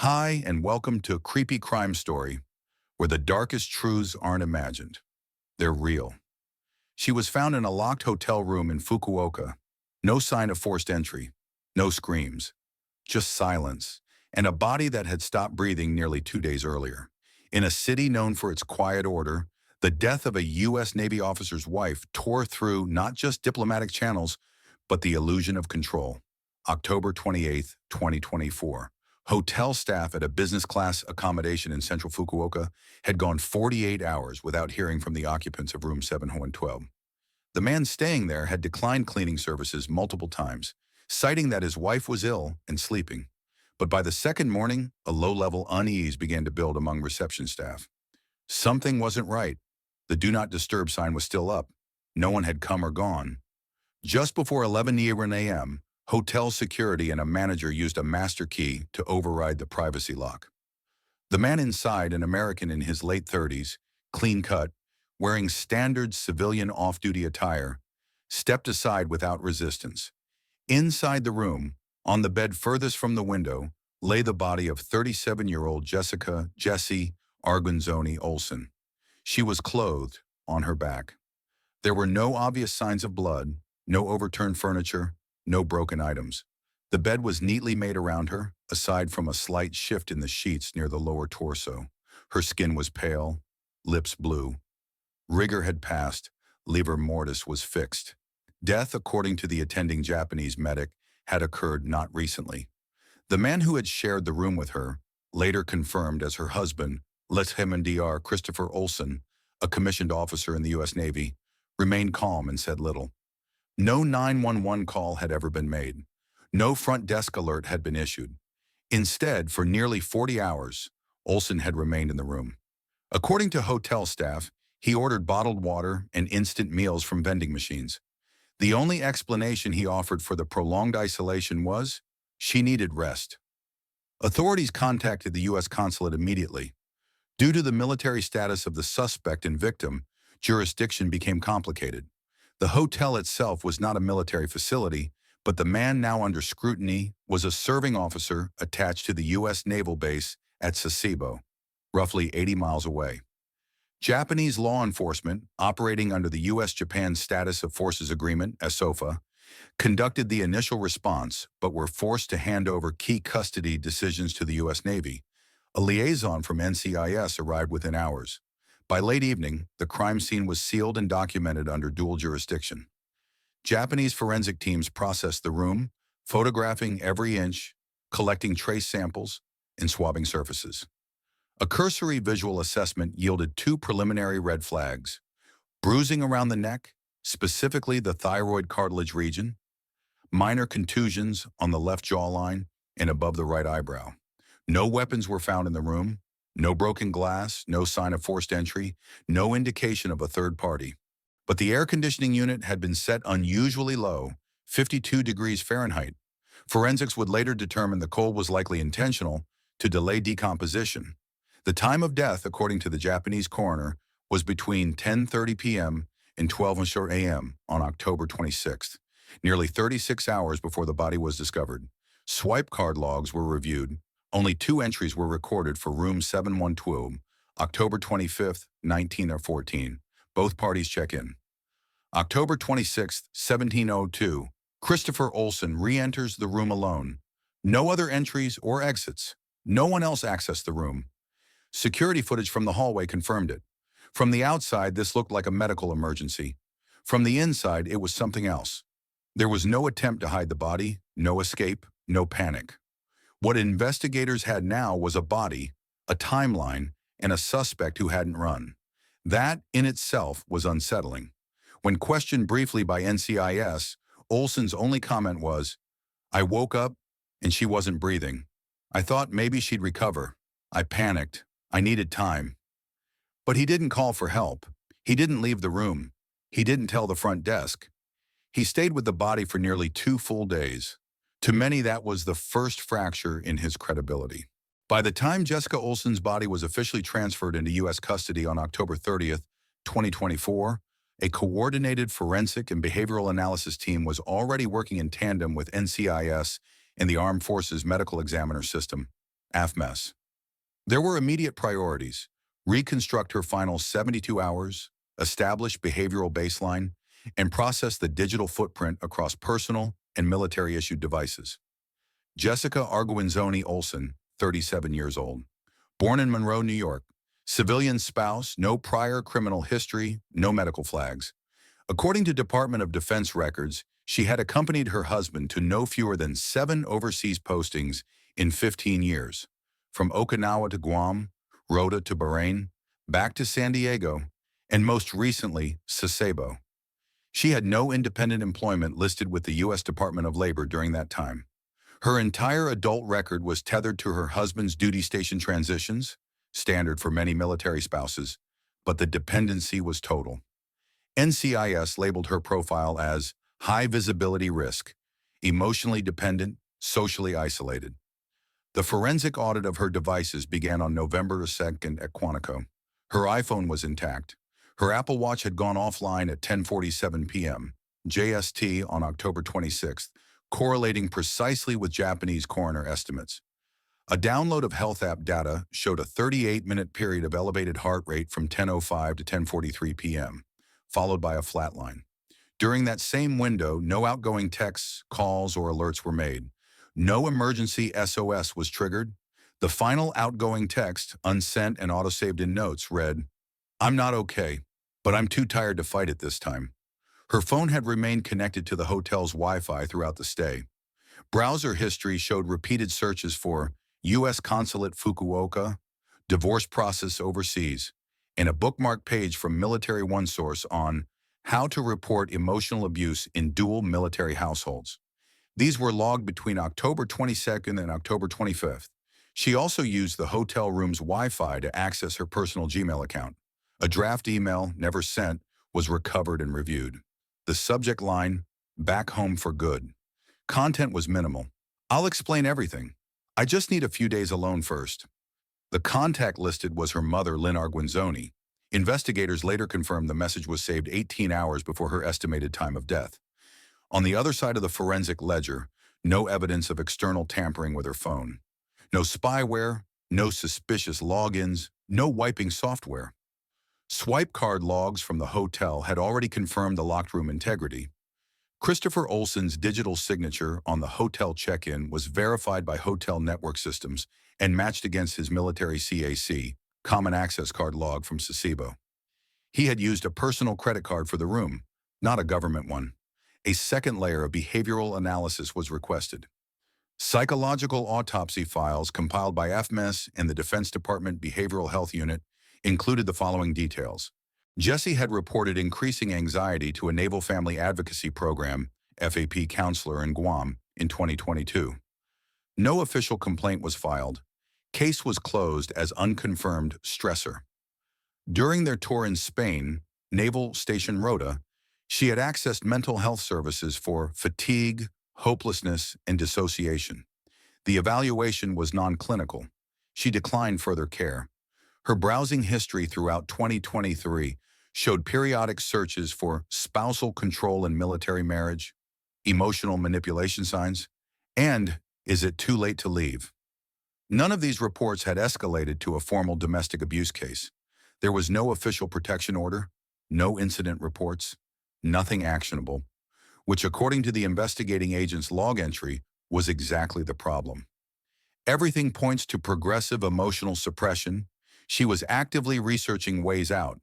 Hi, and welcome to a creepy crime story where the darkest truths aren't imagined. They're real. She was found in a locked hotel room in Fukuoka. No sign of forced entry, no screams, just silence, and a body that had stopped breathing nearly 2 days earlier. In a city known for its quiet order, the death of a U.S. Navy officer's wife tore through not just diplomatic channels, but the illusion of control. October 28th, 2024. Hotel staff at a business class accommodation in central Fukuoka had gone 48 hours without hearing from the occupants of room 712. The man staying there had declined cleaning services multiple times, citing that his wife was ill and sleeping. But by the second morning, a low-level unease began to build among reception staff. Something wasn't right. The Do Not Disturb sign was still up. No one had come or gone. Just before 11 a.m., hotel security and a manager used a master key to override the privacy lock. The man inside, an American in his late 30s, clean-cut, wearing standard civilian off-duty attire, stepped aside without resistance. Inside the room, on the bed furthest from the window, lay the body of 37-year-old Jessie Argunzoni Olson. She was clothed on her back. There were no obvious signs of blood, no overturned furniture, no broken items. The bed was neatly made around her, aside from a slight shift in the sheets near the lower torso. Her skin was pale, lips blue. Rigor had passed, livor mortis was fixed. Death, according to the attending Japanese medic, had occurred not recently. The man who had shared the room with her, later confirmed as her husband, Lieutenant Dr. Christopher Olson, a commissioned officer in the U.S. Navy, remained calm and said little. No 911 call had ever been made. No front desk alert had been issued. Instead, for nearly 40 hours, Olson had remained in the room. According to hotel staff, he ordered bottled water and instant meals from vending machines. The only explanation he offered for the prolonged isolation was she needed rest. Authorities contacted the U.S. consulate immediately. Due to the military status of the suspect and victim, jurisdiction became complicated. The hotel itself was not a military facility, but the man now under scrutiny was a serving officer attached to the U.S. naval base at Sasebo, roughly 80 miles away. Japanese law enforcement, operating under the U.S.-Japan Status of Forces Agreement, SOFA, conducted the initial response, but were forced to hand over key custody decisions to the U.S. Navy. A liaison from NCIS arrived within hours. By late evening, the crime scene was sealed and documented under dual jurisdiction. Japanese forensic teams processed the room, photographing every inch, collecting trace samples, and swabbing surfaces. A cursory visual assessment yielded two preliminary red flags: bruising around the neck, specifically the thyroid cartilage region, minor contusions on the left jawline and above the right eyebrow. No weapons were found in the room, no broken glass, no sign of forced entry, no indication of a third party. But the air conditioning unit had been set unusually low, 52 degrees Fahrenheit. Forensics would later determine the cold was likely intentional to delay decomposition. The time of death, according to the Japanese coroner, was between 10:30 p.m. and 12 a.m. on October 26th, nearly 36 hours before the body was discovered. Swipe card logs were reviewed. Only 2 entries were recorded for room 712, October 25th, 1914. Both parties check in. October 26th, 1702, Christopher Olson re-enters the room alone. No other entries or exits. No one else accessed the room. Security footage from the hallway confirmed it. From the outside, this looked like a medical emergency. From the inside, it was something else. There was no attempt to hide the body, no escape, no panic. What investigators had now was a body, a timeline, and a suspect who hadn't run. That, in itself, was unsettling. When questioned briefly by NCIS, Olson's only comment was, "I woke up and she wasn't breathing. I thought maybe she'd recover. I panicked. I needed time." But he didn't call for help. He didn't leave the room. He didn't tell the front desk. He stayed with the body for nearly 2 full days. To many, that was the first fracture in his credibility. By the time Jessica Olson's body was officially transferred into U.S. custody on October 30th, 2024, a coordinated forensic and behavioral analysis team was already working in tandem with NCIS and the Armed Forces Medical Examiner System. AFMES. There were immediate priorities: reconstruct her final 72 hours, establish behavioral baseline, and process the digital footprint across personal and military-issued devices. Jessica Arguinzoni Olson, 37 years old, born in Monroe, New York, civilian spouse, no prior criminal history, no medical flags. According to Department of Defense records, she had accompanied her husband to no fewer than 7 overseas postings in 15 years, from Okinawa to Guam, Rota to Bahrain, back to San Diego, and most recently, Sasebo. She had no independent employment listed with the U.S. Department of Labor during that time. Her entire adult record was tethered to her husband's duty station transitions, standard for many military spouses, but the dependency was total. NCIS labeled her profile as high visibility risk, emotionally dependent, socially isolated. The forensic audit of her devices began on November 2nd at Quantico. Her iPhone was intact. Her Apple Watch had gone offline at 10:47 p.m. JST on October 26th, correlating precisely with Japanese coroner estimates. A download of health app data showed a 38-minute period of elevated heart rate from 10:05 to 10:43 p.m., followed by a flatline. During that same window, no outgoing texts, calls, or alerts were made. No emergency SOS was triggered. The final outgoing text, unsent and autosaved in notes, read, "I'm not okay, but I'm too tired to fight it this time." Her phone had remained connected to the hotel's Wi-Fi throughout the stay. Browser history showed repeated searches for U.S. Consulate Fukuoka, divorce process overseas, and a bookmark page from Military One Source on how to report emotional abuse in dual military households. These were logged between October 22nd and October 25th. She also used the hotel room's Wi-Fi to access her personal Gmail account. A draft email, never sent, was recovered and reviewed. The subject line, "Back home for good." Content was minimal. "I'll explain everything. I just need a few days alone first." The contact listed was her mother, Lynn Arguinzoni. Investigators later confirmed the message was saved 18 hours before her estimated time of death. On the other side of the forensic ledger, no evidence of external tampering with her phone. No spyware, no suspicious logins, no wiping software. Swipe card logs from the hotel had already confirmed the locked room integrity. Christopher Olson's digital signature on the hotel check-in was verified by hotel network systems and matched against his military CAC, common access card log from Sasebo. He had used a personal credit card for the room, not a government one. A second layer of behavioral analysis was requested. Psychological autopsy files compiled by FMES and the Defense Department Behavioral Health Unit included the following details. Jessie had reported increasing anxiety to a Naval Family Advocacy Program, FAP counselor in Guam, in 2022. No official complaint was filed. Case was closed as unconfirmed stressor. During their tour in Spain, Naval Station Rota, she had accessed mental health services for fatigue, hopelessness, and dissociation. The evaluation was non-clinical. She declined further care. Her browsing history throughout 2023 showed periodic searches for spousal control in military marriage, emotional manipulation signs, and is it too late to leave? None of these reports had escalated to a formal domestic abuse case. There was no official protection order, no incident reports, nothing actionable, which according to the investigating agent's log entry was exactly the problem. Everything points to progressive emotional suppression. She was actively researching ways out,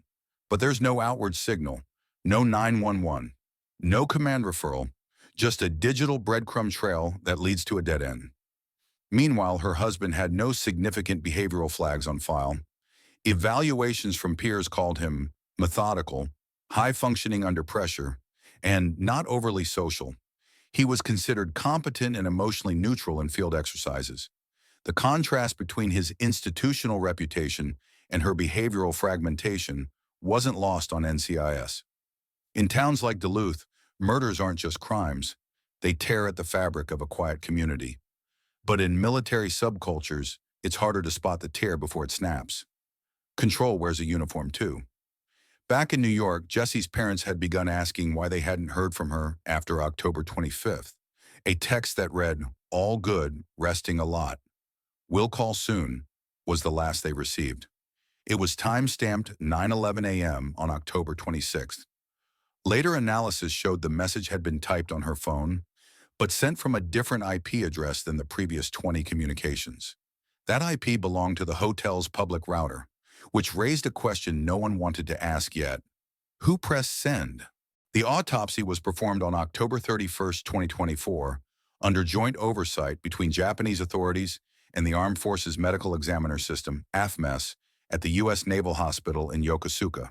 but there's no outward signal, no 911, no command referral, just a digital breadcrumb trail that leads to a dead end. Meanwhile, her husband had no significant behavioral flags on file. Evaluations from peers called him methodical, high-functioning under pressure, and not overly social. He was considered competent and emotionally neutral in field exercises. The contrast between his institutional reputation and her behavioral fragmentation wasn't lost on NCIS. In towns like Duluth, murders aren't just crimes. They tear at the fabric of a quiet community. But in military subcultures, it's harder to spot the tear before it snaps. Control wears a uniform too. Back in New York, Jessie's parents had begun asking why they hadn't heard from her after October 25th. A text that read, "All good, resting a lot." "Will call soon," was the last they received. It was time-stamped 9:11 a.m. on October 26th. Later analysis showed the message had been typed on her phone, but sent from a different IP address than the previous 20 communications. That IP belonged to the hotel's public router, which raised a question no one wanted to ask yet. Who pressed send? The autopsy was performed on October 31st, 2024, under joint oversight between Japanese authorities and the Armed Forces Medical Examiner System, AFMES, at the U.S. Naval Hospital in Yokosuka.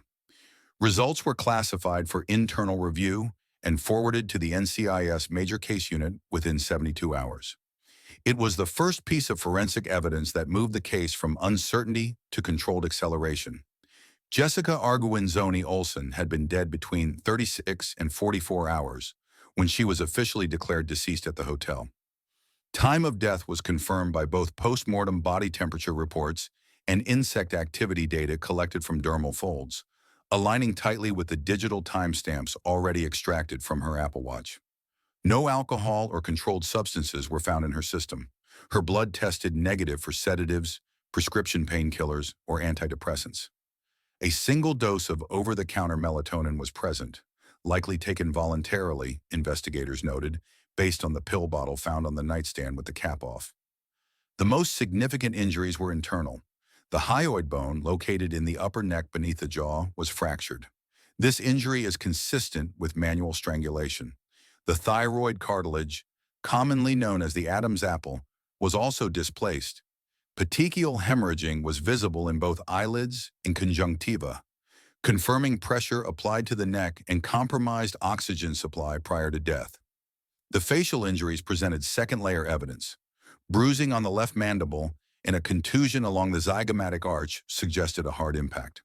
Results were classified for internal review and forwarded to the NCIS Major Case Unit within 72 hours. It was the first piece of forensic evidence that moved the case from uncertainty to controlled acceleration. Jessica Arguinzoni Olsen had been dead between 36 and 44 hours when she was officially declared deceased at the hotel. Time of death was confirmed by both post-mortem body temperature reports and insect activity data collected from dermal folds, aligning tightly with the digital timestamps already extracted from her Apple Watch. No alcohol or controlled substances were found in her system. Her blood tested negative for sedatives, prescription painkillers, or antidepressants. A single dose of over-the-counter melatonin was present, likely taken voluntarily, investigators noted, based on the pill bottle found on the nightstand with the cap off. The most significant injuries were internal. The hyoid bone, located in the upper neck beneath the jaw, was fractured. This injury is consistent with manual strangulation. The thyroid cartilage, commonly known as the Adam's apple, was also displaced. Petechial hemorrhaging was visible in both eyelids and conjunctiva, confirming pressure applied to the neck and compromised oxygen supply prior to death. The facial injuries presented second-layer evidence. Bruising on the left mandible and a contusion along the zygomatic arch suggested a hard impact.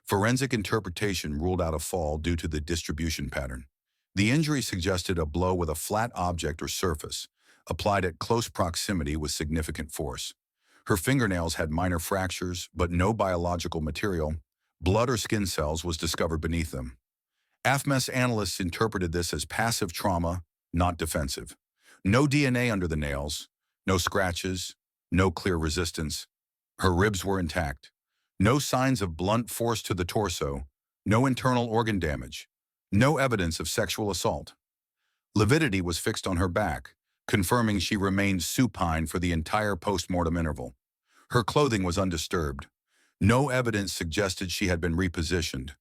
Forensic interpretation ruled out a fall due to the distribution pattern. The injury suggested a blow with a flat object or surface, applied at close proximity with significant force. Her fingernails had minor fractures, but no biological material. Blood or skin cells was discovered beneath them. AFMES analysts interpreted this as passive trauma, not defensive. No DNA under the nails, no scratches, no clear resistance. Her ribs were intact. No signs of blunt force to the torso, no internal organ damage, no evidence of sexual assault. Lividity was fixed on her back, confirming she remained supine for the entire post-mortem interval. Her clothing was undisturbed. No evidence suggested she had been repositioned.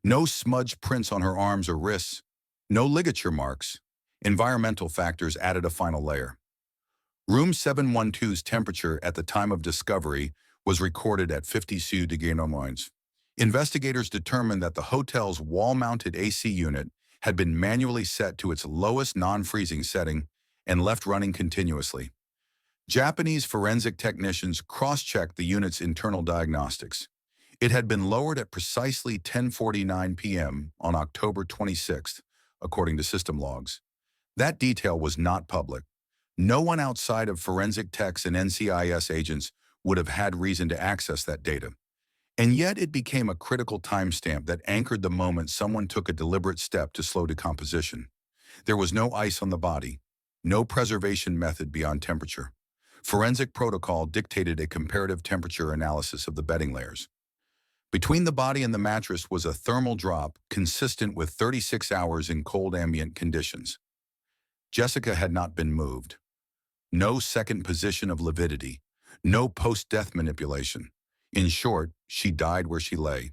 No smudged prints on her arms or wrists. No ligature marks. Environmental factors added a final layer. Room 712's temperature at the time of discovery was recorded at 50 degrees. Investigators determined that the hotel's wall-mounted AC unit had been manually set to its lowest non-freezing setting and left running continuously. Japanese forensic technicians cross-checked the unit's internal diagnostics. It had been lowered at precisely 10:49 p.m. on October 26th, according to system logs. That detail was not public. No one outside of forensic techs and NCIS agents would have had reason to access that data. And yet it became a critical timestamp that anchored the moment someone took a deliberate step to slow decomposition. There was no ice on the body, no preservation method beyond temperature. Forensic protocol dictated a comparative temperature analysis of the bedding layers. Between the body and the mattress was a thermal drop consistent with 36 hours in cold ambient conditions. Jessica had not been moved. No second position of lividity. No post-death manipulation. In short, she died where she lay.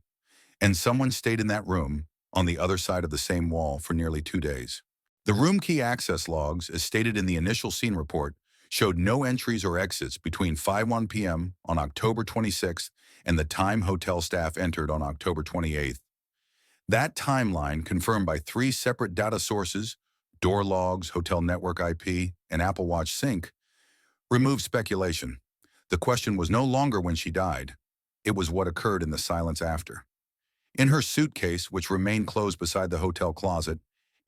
And someone stayed in that room, on the other side of the same wall, for nearly 2 days. The room key access logs, as stated in the initial scene report, showed no entries or exits between 5:01 p.m. on October 26th and the time hotel staff entered on October 28th. That timeline, confirmed by 3 separate data sources, door logs, hotel network IP, and Apple Watch sync, removed speculation. The question was no longer when she died. It was what occurred in the silence after. In her suitcase, which remained closed beside the hotel closet,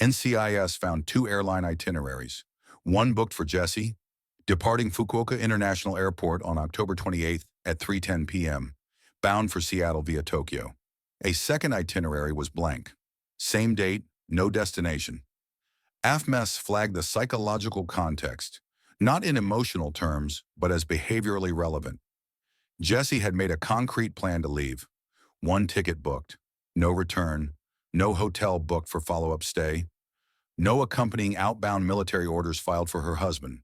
NCIS found 2 airline itineraries. One booked for Jessie, departing Fukuoka International Airport on October 28th at 3:10 p.m., bound for Seattle via Tokyo. A second itinerary was blank. Same date, no destination. AFMES flagged the psychological context. not in emotional terms, but as behaviorally relevant. Jesse had made a concrete plan to leave. One ticket booked, no return, no hotel booked for follow-up stay, no accompanying outbound military orders filed for her husband.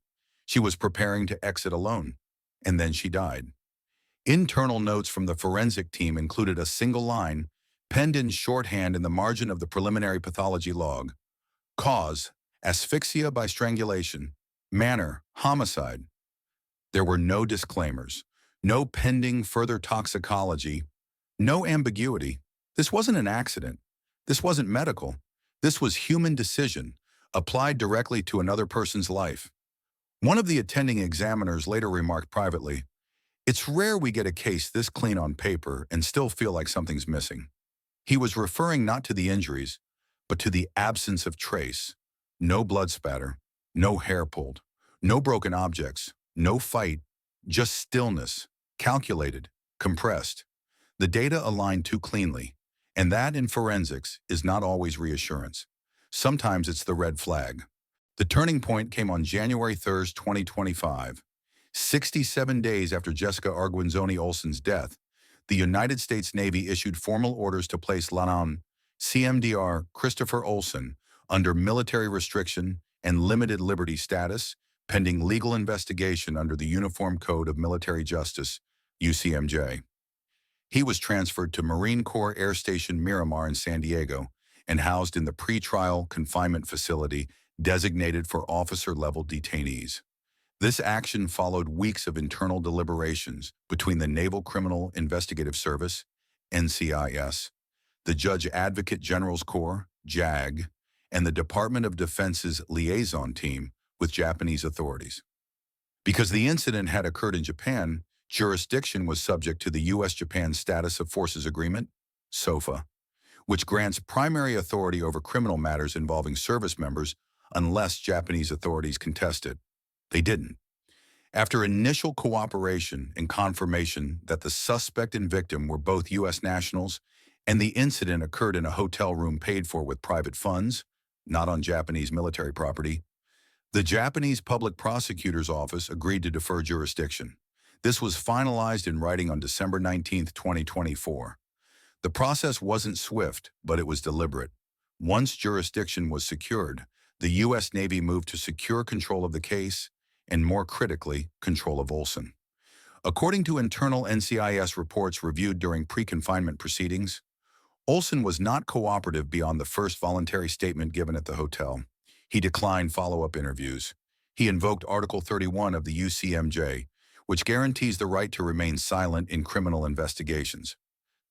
She was preparing to exit alone, and then she died. Internal notes from the forensic team included a single line, penned in shorthand in the margin of the preliminary pathology log. Cause, asphyxia by strangulation. Manner, homicide. There were no disclaimers, no pending further toxicology, no ambiguity. This wasn't an accident. This wasn't medical. This was human decision, applied directly to another person's life. One of the attending examiners later remarked privately, "It's rare we get a case this clean on paper and still feel like something's missing." He was referring not to the injuries, but to the absence of trace. No blood spatter, no hair pulled, no broken objects, no fight, just stillness, calculated, compressed. The data aligned too cleanly, and that in forensics is not always reassurance. Sometimes it's the red flag. The turning point came on January 3rd, 2025. 67 days after Jessica Arguinzoni Olsen's death, the United States Navy issued formal orders to place Lieutenant CMDR Christopher Olsen under military restriction and limited liberty status, pending legal investigation under the Uniform Code of Military Justice, UCMJ. He was transferred to Marine Corps Air Station Miramar in San Diego and housed in the pretrial confinement facility designated for officer-level detainees. This action followed weeks of internal deliberations between the Naval Criminal Investigative Service, NCIS, the Judge Advocate General's Corps, JAG, and the Department of Defense's liaison team with Japanese authorities. Because the incident had occurred in Japan, jurisdiction was subject to the U.S.-Japan Status of Forces Agreement, SOFA, which grants primary authority over criminal matters involving service members unless Japanese authorities contest it. They didn't. After initial cooperation and confirmation that the suspect and victim were both U.S. nationals and the incident occurred in a hotel room paid for with private funds, not on Japanese military property, the Japanese Public Prosecutor's Office agreed to defer jurisdiction. This was finalized in writing on December 19, 2024. The process wasn't swift, but it was deliberate. Once jurisdiction was secured, the U.S. Navy moved to secure control of the case and, more critically, control of Olsen. According to internal NCIS reports reviewed during pre-confinement proceedings, Olsen was not cooperative beyond the first voluntary statement given at the hotel. He declined follow-up interviews. He invoked Article 31 of the UCMJ, which guarantees the right to remain silent in criminal investigations.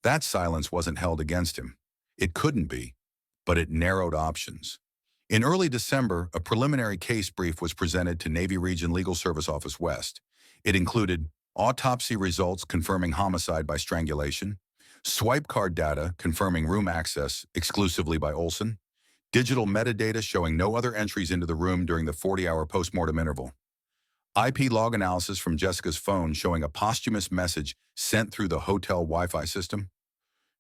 That silence wasn't held against him. It couldn't be, but it narrowed options. In early December, a preliminary case brief was presented to Navy Region Legal Service Office West. It included autopsy results confirming homicide by strangulation, swipe card data confirming room access exclusively by Olsen, digital metadata showing no other entries into the room during the 40-hour postmortem interval, IP log analysis from Jessica's phone showing a posthumous message sent through the hotel Wi-Fi system,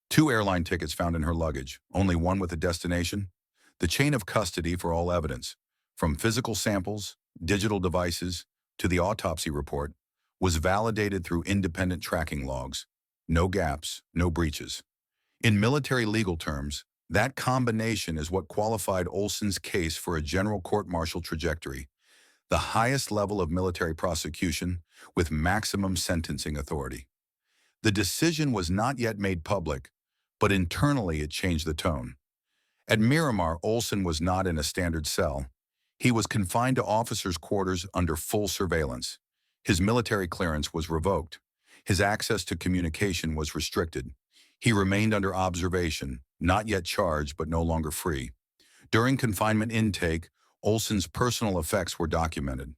2 airline tickets found in her luggage, only one with a destination, the chain of custody for all evidence, from physical samples, digital devices, to the autopsy report, was validated through independent tracking logs. No gaps, no breaches. In military legal terms, that combination is what qualified Olsen's case for a general court-martial trajectory, the highest level of military prosecution with maximum sentencing authority. The decision was not yet made public, but internally it changed the tone. At Miramar, Olsen was not in a standard cell. He was confined to officers' quarters under full surveillance. His military clearance was revoked. His access to communication was restricted. He remained under observation, not yet charged but no longer free. During confinement intake, Olsen's personal effects were documented.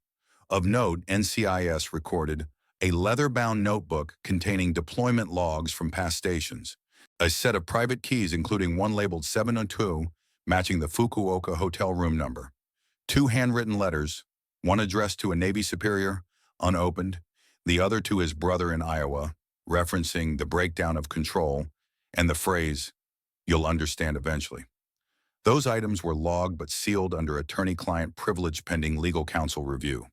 Of note, NCIS recorded a leather-bound notebook containing deployment logs from past stations, a set of private keys including one labeled 702, matching the Fukuoka hotel room number, 2 handwritten letters, one addressed to a Navy superior, unopened, the other to his brother in Iowa, referencing the breakdown of control, and the phrase, "You'll understand eventually." Those items were logged but sealed under attorney-client privilege pending legal counsel review.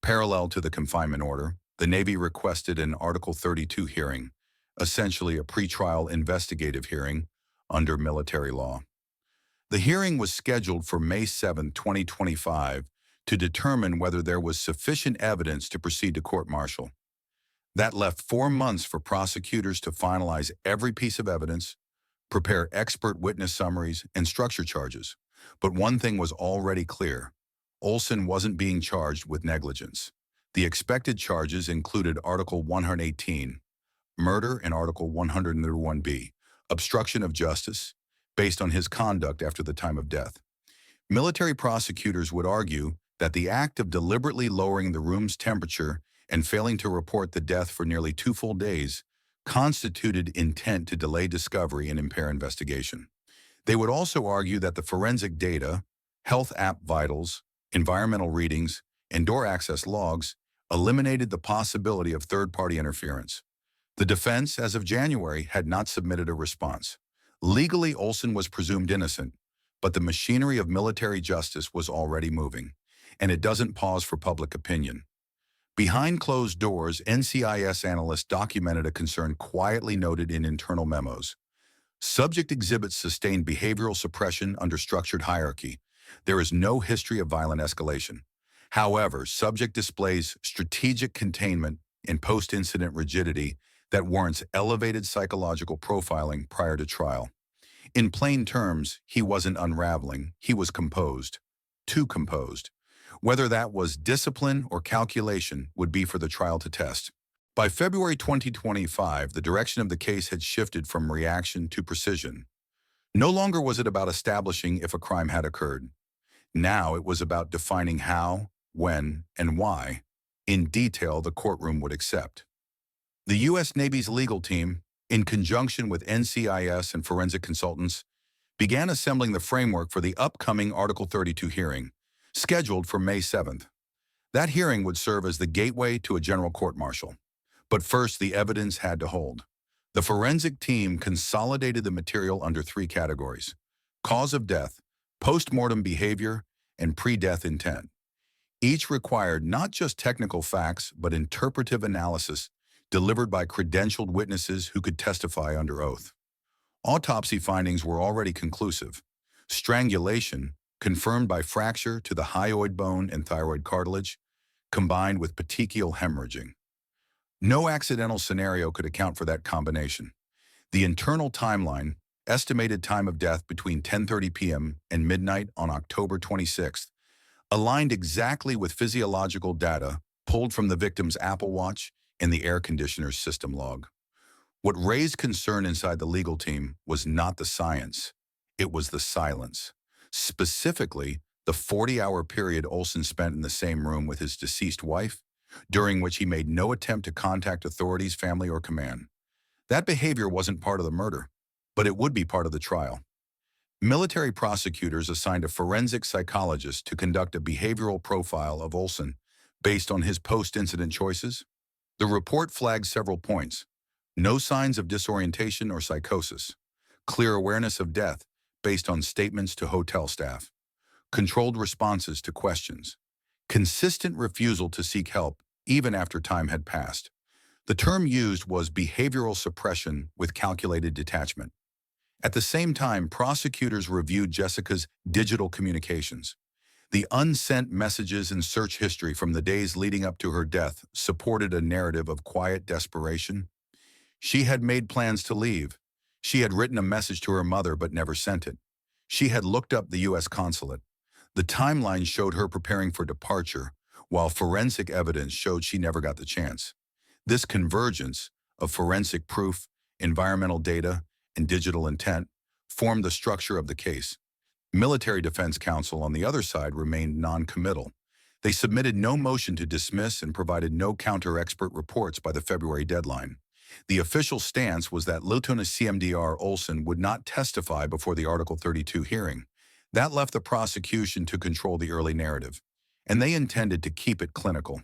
Parallel to the confinement order, the Navy requested an Article 32 hearing, essentially a pretrial investigative hearing under military law. The hearing was scheduled for May 7, 2025, to determine whether there was sufficient evidence to proceed to court-martial. That left 4 months for prosecutors to finalize every piece of evidence, prepare expert witness summaries, and structure charges. But one thing was already clear. Olson wasn't being charged with negligence. The expected charges included Article 118, murder, and Article 131B, obstruction of justice, based on his conduct after the time of death. Military prosecutors would argue that the act of deliberately lowering the room's temperature and failing to report the death for nearly 2 full days constituted intent to delay discovery and impair investigation. They would also argue that the forensic data, health app vitals, environmental readings, and door access logs eliminated the possibility of third-party interference. The defense, as of January, had not submitted a response. Legally, Olson was presumed innocent, but the machinery of military justice was already moving, and it doesn't pause for public opinion. Behind closed doors, NCIS analysts documented a concern quietly noted in internal memos. Subject exhibits sustained behavioral suppression under structured hierarchy. There is no history of violent escalation. However, subject displays strategic containment and post-incident rigidity that warrants elevated psychological profiling prior to trial. In plain terms, he wasn't unraveling, he was composed. Too composed. Whether that was discipline or calculation would be for the trial to test. By February 2025, the direction of the case had shifted from reaction to precision. No longer was it about establishing if a crime had occurred. Now it was about defining how, when, and why, in detail, the courtroom would accept. The U.S. Navy's legal team, in conjunction with NCIS and forensic consultants, began assembling the framework for the upcoming Article 32 hearing, scheduled for May 7th. That hearing would serve as the gateway to a general court-martial. But first, the evidence had to hold. The forensic team consolidated the material under 3 categories: cause of death, post-mortem behavior, and pre-death intent. Each required not just technical facts, but interpretive analysis delivered by credentialed witnesses who could testify under oath. Autopsy findings were already conclusive. Strangulation, confirmed by fracture to the hyoid bone and thyroid cartilage, combined with petechial hemorrhaging. No accidental scenario could account for that combination. The internal timeline, estimated time of death between 10:30 p.m. and midnight on October 26th, aligned exactly with physiological data pulled from the victim's Apple Watch and the air conditioner's system log. What raised concern inside the legal team was not the science, it was the silence. Specifically, the 40-hour period Olson spent in the same room with his deceased wife, during which he made no attempt to contact authorities, family, or command. That behavior wasn't part of the murder, but it would be part of the trial. Military prosecutors assigned a forensic psychologist to conduct a behavioral profile of Olson based on his post-incident choices. The report flagged several points: no signs of disorientation or psychosis, clear awareness of death based on statements to hotel staff, controlled responses to questions, consistent refusal to seek help even after time had passed. The term used was behavioral suppression with calculated detachment. At the same time, prosecutors reviewed Jessica's digital communications. The unsent messages and search history from the days leading up to her death supported a narrative of quiet desperation. She had made plans to leave. She had written a message to her mother but never sent it. She had looked up the U.S. consulate. The timeline showed her preparing for departure, while forensic evidence showed she never got the chance. This convergence of forensic proof, environmental data, and digital intent formed the structure of the case. Military Defense Counsel, on the other side, remained non-committal. They submitted no motion to dismiss and provided no counter-expert reports by the February deadline. The official stance was that Lieutenant CMDR Olson would not testify before the Article 32 hearing. That left the prosecution to control the early narrative, and they intended to keep it clinical.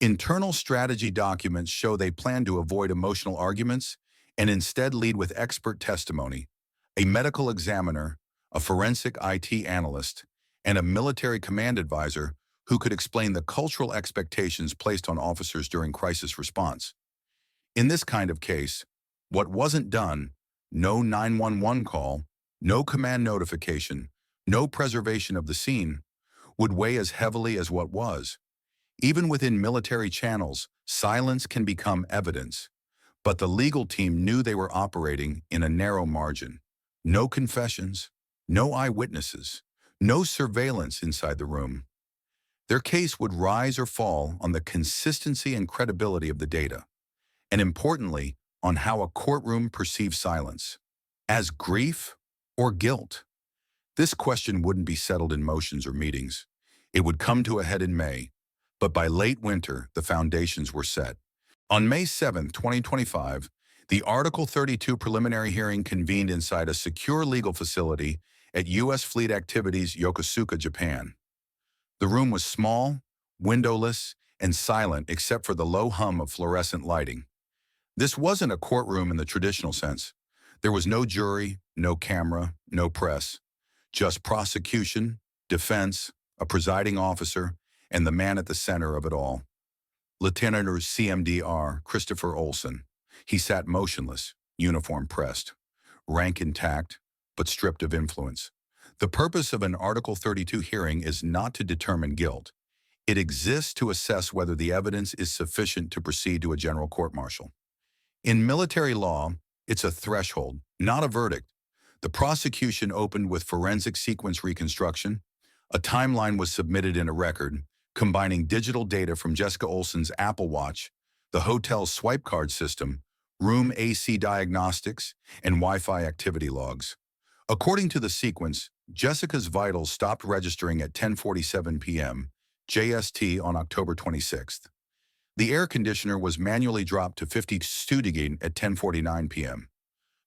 Internal strategy documents show they planned to avoid emotional arguments and instead lead with expert testimony. A medical examiner, a forensic IT analyst, and a military command advisor who could explain the cultural expectations placed on officers during crisis response. In this kind of case, what wasn't done, no 911 call, no command notification, no preservation of the scene, would weigh as heavily as what was. Even within military channels, silence can become evidence. But the legal team knew they were operating in a narrow margin. No confessions, no eyewitnesses, no surveillance inside the room. Their case would rise or fall on the consistency and credibility of the data, and importantly, on how a courtroom perceives silence. As grief or guilt? This question wouldn't be settled in motions or meetings. It would come to a head in May, but by late winter, the foundations were set. On May 7, 2025, the Article 32 preliminary hearing convened inside a secure legal facility at U.S. Fleet Activities, Yokosuka, Japan. The room was small, windowless, and silent except for the low hum of fluorescent lighting. This wasn't a courtroom in the traditional sense. There was no jury, no camera, no press, just prosecution, defense, a presiding officer, and the man at the center of it all. Lieutenant or CMDR Christopher Olson. He sat motionless, uniform pressed, rank intact, but stripped of influence. The purpose of an Article 32 hearing is not to determine guilt. It exists to assess whether the evidence is sufficient to proceed to a general court-martial. In military law, it's a threshold, not a verdict. The prosecution opened with forensic sequence reconstruction. A timeline was submitted in a record, combining digital data from Jessica Olson's Apple Watch, the hotel's swipe card system, room AC diagnostics, and Wi-Fi activity logs. According to the sequence, Jessica's vitals stopped registering at 10:47 p.m. JST on October 26th. The air conditioner was manually dropped to 52 degrees at 10:49 p.m.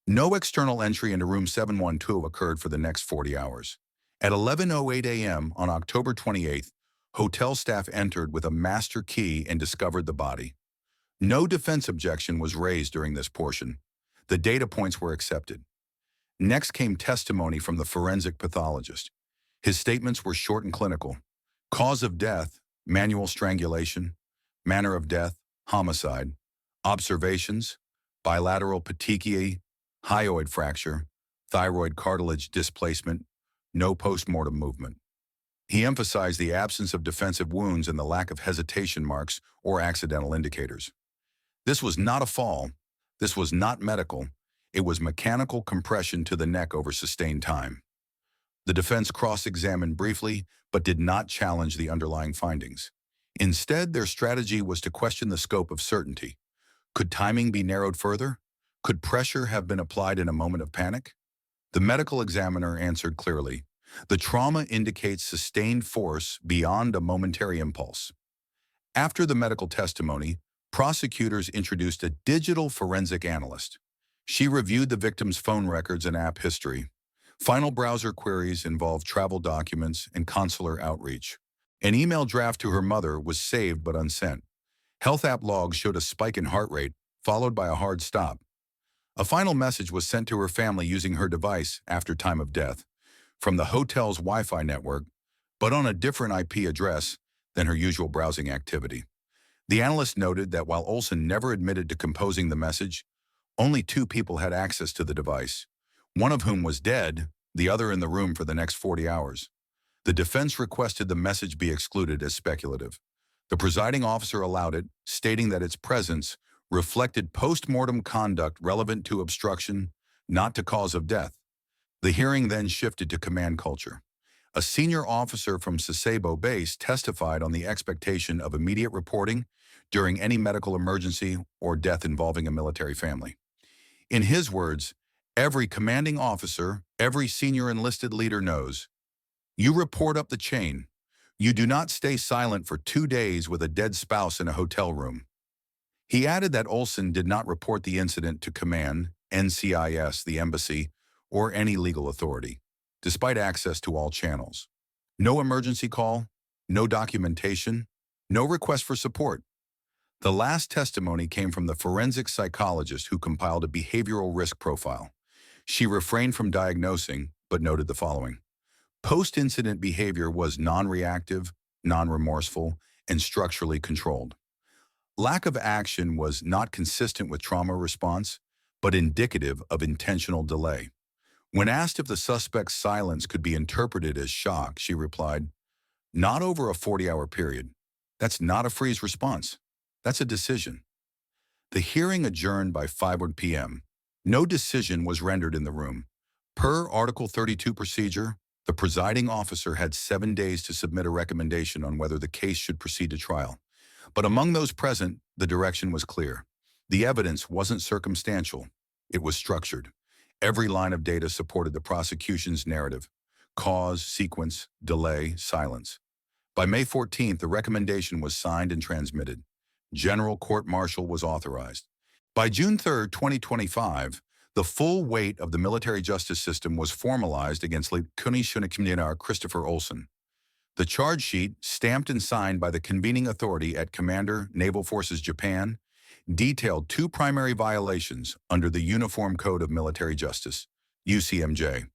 No external entry into room 712 occurred for the next 40 hours. At 11:08 a.m. on October 28th, hotel staff entered with a master key and discovered the body. No defense objection was raised during this portion. The data points were accepted. Next came testimony from the forensic pathologist. His statements were short and clinical. Cause of death, manual strangulation. Manner of death, homicide. Observations, bilateral petechiae, hyoid fracture, thyroid cartilage displacement, no post-mortem movement. He emphasized the absence of defensive wounds and the lack of hesitation marks or accidental indicators. This was not a fall. This was not medical. It was mechanical compression to the neck over sustained time. The defense cross-examined briefly, but did not challenge the underlying findings. Instead, their strategy was to question the scope of certainty. Could timing be narrowed further? Could pressure have been applied in a moment of panic? The medical examiner answered clearly. The trauma indicates sustained force beyond a momentary impulse. After the medical testimony, prosecutors introduced a digital forensic analyst. She reviewed the victim's phone records and app history. Final browser queries involved travel documents and consular outreach. An email draft to her mother was saved but unsent. Health app logs showed a spike in heart rate, followed by a hard stop. A final message was sent to her family using her device after time of death, from the hotel's Wi-Fi network, but on a different IP address than her usual browsing activity. The analyst noted that while Olson never admitted to composing the message, only 2 people had access to the device, one of whom was dead, the other in the room for the next 40 hours. The defense requested the message be excluded as speculative. The presiding officer allowed it, stating that its presence reflected post-mortem conduct relevant to obstruction, not to cause of death. The hearing then shifted to command culture. A senior officer from Sasebo Base testified on the expectation of immediate reporting during any medical emergency or death involving a military family. In his words, every commanding officer, every senior enlisted leader knows, you report up the chain. You do not stay silent for 2 days with a dead spouse in a hotel room. He added that Olson did not report the incident to command, NCIS, the embassy, or any legal authority, despite access to all channels. No emergency call, no documentation, no request for support. The last testimony came from the forensic psychologist who compiled a behavioral risk profile. She refrained from diagnosing, but noted the following. Post-incident behavior was non-reactive, non-remorseful, and structurally controlled. Lack of action was not consistent with trauma response, but indicative of intentional delay. When asked if the suspect's silence could be interpreted as shock, she replied, "Not over a 40-hour period. That's not a freeze response. That's a decision." The hearing adjourned by 5 p.m. No decision was rendered in the room. Per Article 32 procedure, the presiding officer had 7 days to submit a recommendation on whether the case should proceed to trial. But among those present, the direction was clear. The evidence wasn't circumstantial. It was structured. Every line of data supported the prosecution's narrative: cause, sequence, delay, silence. By May 14th, the recommendation was signed and transmitted. General court-martial was authorized. By June 3, 2025, the full weight of the military justice system was formalized against Lieutenant Christopher Olson. The charge sheet, stamped and signed by the convening authority at Commander, Naval Forces Japan, detailed 2 primary violations under the Uniform Code of Military Justice, UCMJ.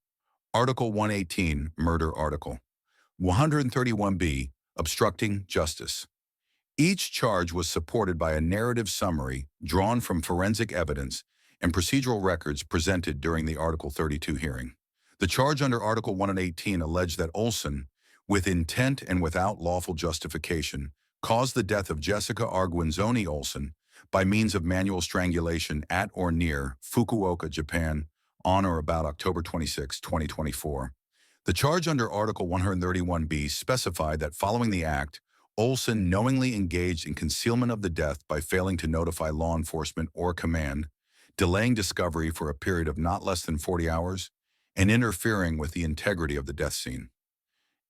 Article 118, Murder Article. 131B, Obstructing Justice. Each charge was supported by a narrative summary drawn from forensic evidence and procedural records presented during the Article 32 hearing. The charge under Article 118 alleged that Olson, with intent and without lawful justification, caused the death of Jessica Arguinzoni Olson by means of manual strangulation at or near Fukuoka, Japan, on or about October 26, 2024. The charge under Article 131B specified that following the act, Olson knowingly engaged in concealment of the death by failing to notify law enforcement or command, delaying discovery for a period of not less than 40 hours, and interfering with the integrity of the death scene.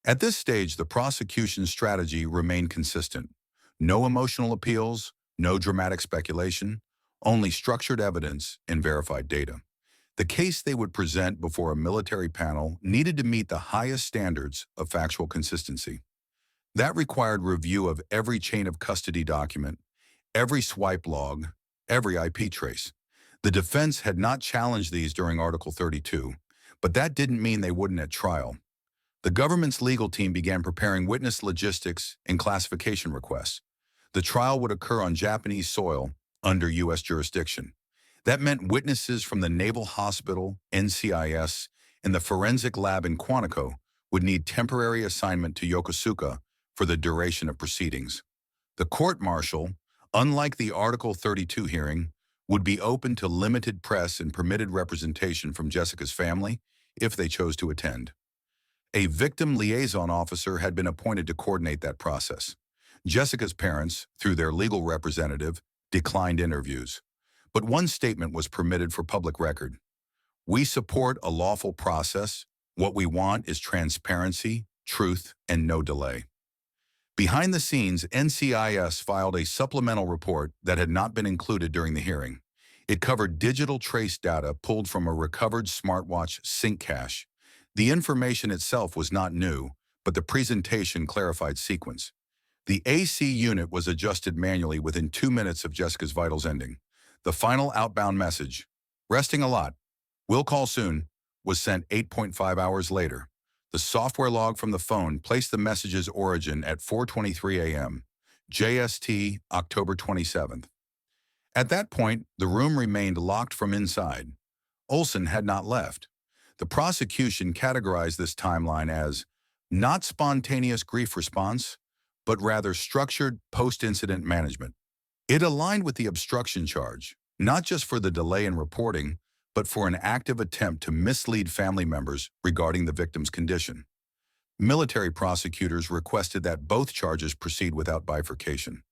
At this stage, the prosecution's strategy remained consistent. No emotional appeals, no dramatic speculation, only structured evidence and verified data. The case they would present before a military panel needed to meet the highest standards of factual consistency. That required review of every chain of custody document, every swipe log, every IP trace. The defense had not challenged these during Article 32, but that didn't mean they wouldn't at trial. The government's legal team began preparing witness logistics and classification requests. The trial would occur on Japanese soil under U.S. jurisdiction. That meant witnesses from the Naval Hospital, NCIS, and the forensic lab in Quantico would need temporary assignment to Yokosuka for the duration of proceedings. The court-martial, unlike the Article 32 hearing, would be open to limited press and permitted representation from Jessica's family if they chose to attend. A victim liaison officer had been appointed to coordinate that process. Jessica's parents, through their legal representative, declined interviews. But one statement was permitted for public record: "We support a lawful process. What we want is transparency, truth, and no delay." Behind the scenes, NCIS filed a supplemental report that had not been included during the hearing. It covered digital trace data pulled from a recovered smartwatch sync cache. The information itself was not new, but the presentation clarified sequence. The AC unit was adjusted manually within 2 minutes of Jessica's vitals ending. The final outbound message, "Resting a lot. We'll call soon," was sent 8.5 hours later. The software log from the phone placed the message's origin at 4:23 a.m., JST, October 27th. At that point, the room remained locked from inside. Olson had not left. The prosecution categorized this timeline as not spontaneous grief response, but rather structured post-incident management. It aligned with the obstruction charge, not just for the delay in reporting, but for an active attempt to mislead family members regarding the victim's condition. Military prosecutors requested that both charges proceed without bifurcation.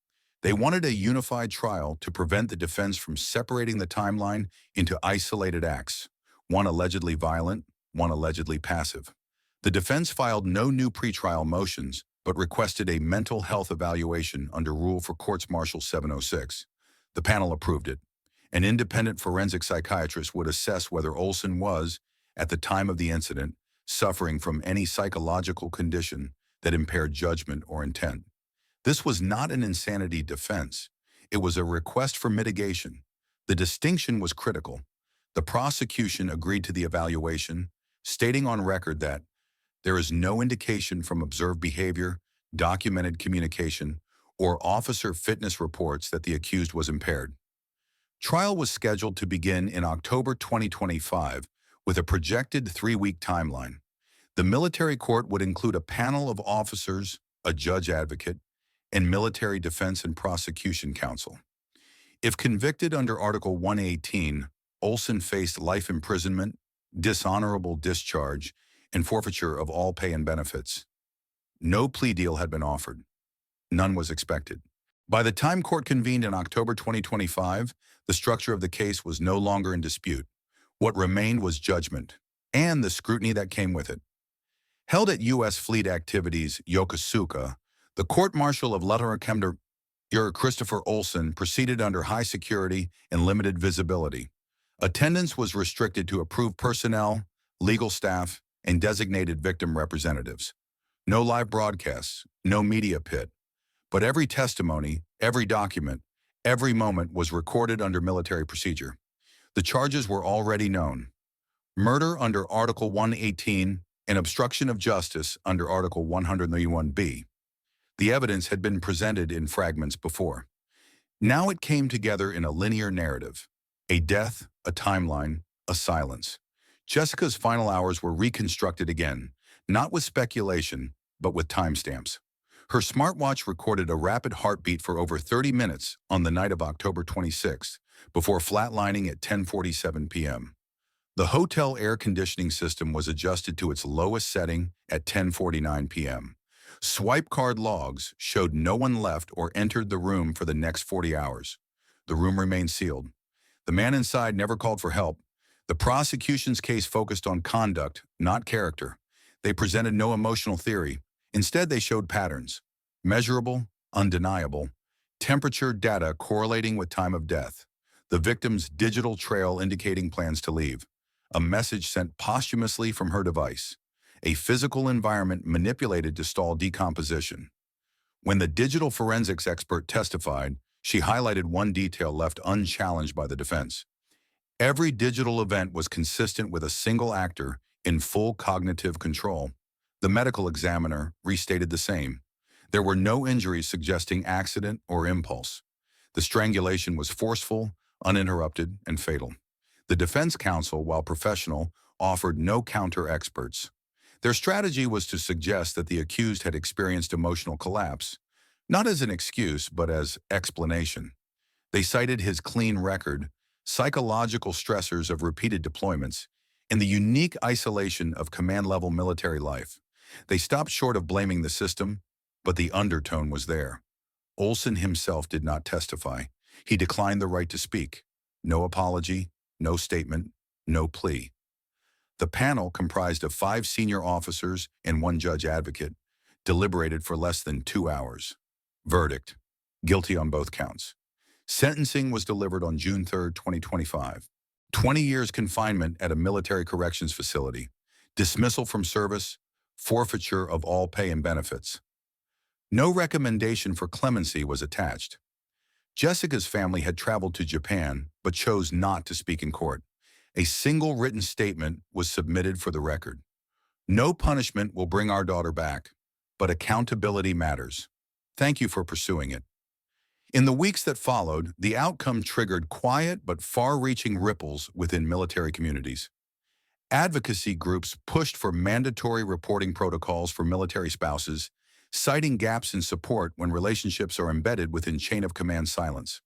They wanted a unified trial to prevent the defense from separating the timeline into isolated acts, one allegedly violent, one allegedly passive. The defense filed no new pretrial motions, but requested a mental health evaluation under Rule for Courts-Martial 706. The panel approved it. An independent forensic psychiatrist would assess whether Olson was, at the time of the incident, suffering from any psychological condition that impaired judgment or intent. This was not an insanity defense. It was a request for mitigation. The distinction was critical. The prosecution agreed to the evaluation, stating on record that there is no indication from observed behavior documented communication, or officer fitness reports that the accused was impaired. Trial was scheduled to begin in October 2025 with a projected 3-week timeline. The military court would include a panel of officers, a judge advocate, and military defense and prosecution counsel. If convicted under Article 118, Olson faced life imprisonment, dishonorable discharge, and forfeiture of all pay and benefits. No plea deal had been offered. None was expected. By the time court convened in October 2025, the structure of the case was no longer in dispute. What remained was judgment, and the scrutiny that came with it. Held at U.S. Fleet Activities, Yokosuka, the court-martial of Lieutenant Commander Christopher Olson proceeded under high security and limited visibility. Attendance was restricted to approved personnel, legal staff, and designated victim representatives. No live broadcasts, no media pit. But every testimony, every document, every moment was recorded under military procedure. The charges were already known. Murder under Article 118 and obstruction of justice under Article 131B. The evidence had been presented in fragments before. Now it came together in a linear narrative. A death, a timeline, a silence. Jessica's final hours were reconstructed again, not with speculation, but with timestamps. Her smartwatch recorded a rapid heartbeat for over 30 minutes on the night of October 26, before flatlining at 10:47 p.m. The hotel air conditioning system was adjusted to its lowest setting at 10:49 p.m. Swipe card logs showed no one left or entered the room for the next 40 hours. The room remained sealed. The man inside never called for help. The prosecution's case focused on conduct, not character. They presented no emotional theory. Instead, they showed patterns. Measurable, undeniable, temperature data correlating with time of death. The victim's digital trail indicating plans to leave. A message sent posthumously from her device. A physical environment manipulated to stall decomposition. When the digital forensics expert testified, she highlighted one detail left unchallenged by the defense. Every digital event was consistent with a single actor in full cognitive control. The medical examiner restated the same. There were no injuries suggesting accident or impulse. The strangulation was forceful, uninterrupted, and fatal. The defense counsel, while professional, offered no counter-experts. Their strategy was to suggest that the accused had experienced emotional collapse, not as an excuse, but as explanation. They cited his clean record, psychological stressors of repeated deployments, and the unique isolation of command-level military life. They stopped short of blaming the system, but the undertone was there. Olson himself did not testify. He declined the right to speak. No apology, no statement, no plea. The panel, comprised of 5 senior officers and 1 judge advocate, deliberated for less than 2 hours. Verdict: guilty on both counts. Sentencing was delivered on June 3, 2025. 20 years confinement at a military corrections facility, dismissal from service, forfeiture of all pay and benefits. No recommendation for clemency was attached. Jessica's family had traveled to Japan, but chose not to speak in court. A single written statement was submitted for the record. No punishment will bring our daughter back, but accountability matters. Thank you for pursuing it. In the weeks that followed, the outcome triggered quiet but far-reaching ripples within military communities. Advocacy groups pushed for mandatory reporting protocols for military spouses, citing gaps in support when relationships are embedded within chain-of-command silence.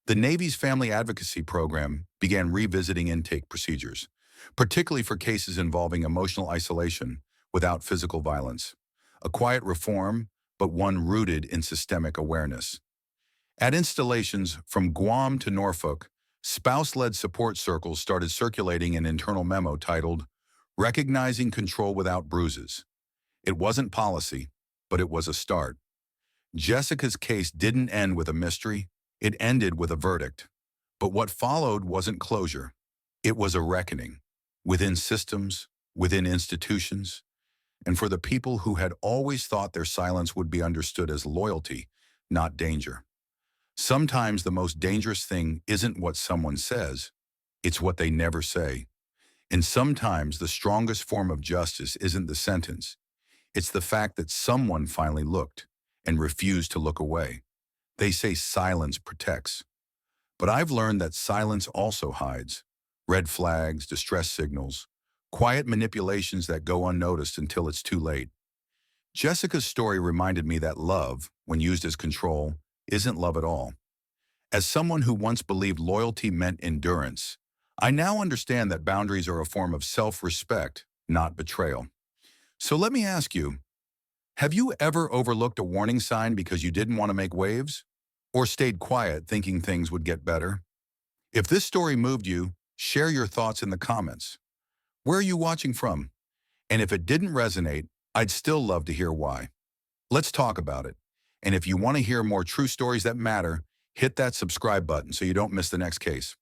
The Navy's Family Advocacy Program began revisiting intake procedures, particularly for cases involving emotional isolation without physical violence. A quiet reform, but one rooted in systemic awareness. At installations from Guam to Norfolk, spouse-led support circles started circulating an internal memo titled, "Recognizing Control Without Bruises." It wasn't policy, but it was a start. Jessica's case didn't end with a mystery. It ended with a verdict. But what followed wasn't closure. It was a reckoning. Within systems, within institutions, and for the people who had always thought their silence would be understood as loyalty, not danger. Sometimes the most dangerous thing isn't what someone says, it's what they never say. And sometimes the strongest form of justice isn't the sentence, It's the fact that someone finally looked and refused to look away. They say silence protects, but I've learned that silence also hides. Red flags, distress signals, quiet manipulations that go unnoticed until it's too late. Jessica's story reminded me that love, when used as control, isn't love at all. As someone who once believed loyalty meant endurance, I now understand that boundaries are a form of self-respect, not betrayal. So let me ask you, have you ever overlooked a warning sign because you didn't want to make waves? Or stayed quiet thinking things would get better? If this story moved you, share your thoughts in the comments. Where are you watching from? And if it didn't resonate, I'd still love to hear why. Let's talk about it. And if you want to hear more true stories that matter, hit that subscribe button so you don't miss the next case.